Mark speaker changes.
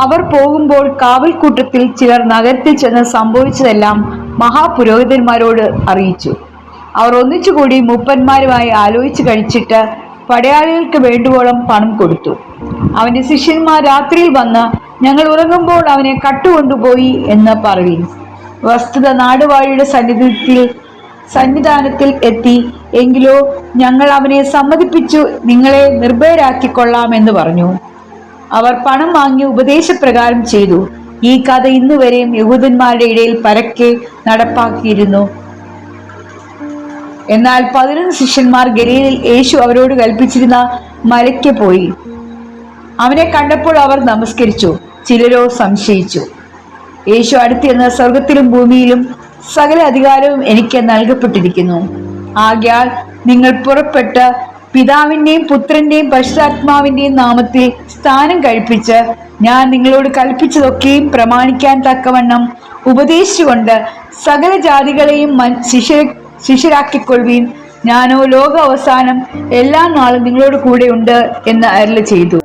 Speaker 1: അവർ പോകുമ്പോൾ കാവൽക്കൂട്ടത്തിൽ ചിലർ നഗരത്തിൽ ചെന്ന് സംഭവിച്ചതെല്ലാം മഹാപുരോഹിതന്മാരോട് അറിയിച്ചു. അവർ ഒന്നിച്ചുകൂടി മൂപ്പന്മാരുമായി ആലോചിച്ച് കഴിച്ചിട്ട് പടയാളികൾക്ക് വേണ്ടുവോളം പണം കൊടുത്തു. അവന്റെ ശിഷ്യന്മാർ രാത്രിയിൽ വന്ന്, ഞങ്ങൾ ഉറങ്ങുമ്പോൾ അവനെ കട്ടുകൊണ്ടുപോയി എന്ന് പറയും. വസ്തുത നാടുവാഴിയുടെ സന്നിധാനത്തിൽ എത്തി. എങ്കിലോ ഞങ്ങൾ അവനെ സമ്മതിപ്പിച്ചു നിങ്ങളെ നിർഭയരാക്കിക്കൊള്ളാം എന്ന് പറഞ്ഞു. അവർ പണം വാങ്ങി ഉപദേശപ്രകാരം ചെയ്തു. ഈ കഥ ഇന്നുവരെയും യഹൂദന്മാരുടെ ഇടയിൽ പരക്കെ നടപ്പാക്കിയിരുന്നു. എന്നാൽ 11 ശിഷ്യന്മാർ ഗലീലയിൽ യേശു അവരോട് കൽപ്പിച്ചിരുന്ന മലയ്ക്ക് പോയി. അവനെ കണ്ടപ്പോൾ അവർ നമസ്കരിച്ചു, ചിലരോ സംശയിച്ചു. യേശു അടുത്തിരുന്ന, സ്വർഗത്തിലും ഭൂമിയിലും സകല അധികാരവും എനിക്ക് നൽകപ്പെട്ടിരിക്കുന്നു. ആകയാൽ നിങ്ങൾ പുറപ്പെട്ട് പിതാവിന്റെയും പുത്രന്റെയും പരിശുദ്ധാത്മാവിന്റെയും നാമത്തിൽ സ്നാനം കഴിപ്പിച്ച് ഞാൻ നിങ്ങളോട് കൽപ്പിച്ചതൊക്കെയും പ്രമാണിക്കാൻ തക്കവണ്ണം ഉപദേശിച്ചുകൊണ്ട് സകല ജാതികളെയും ശിഷ്യരാക്കിക്കൊള്ളുവീൻ. ഞാനോ ലോക അവസാനം എല്ലാ നാളും നിങ്ങളോട് കൂടെ ഉണ്ട് എന്ന് അരുളി ചെയ്തു.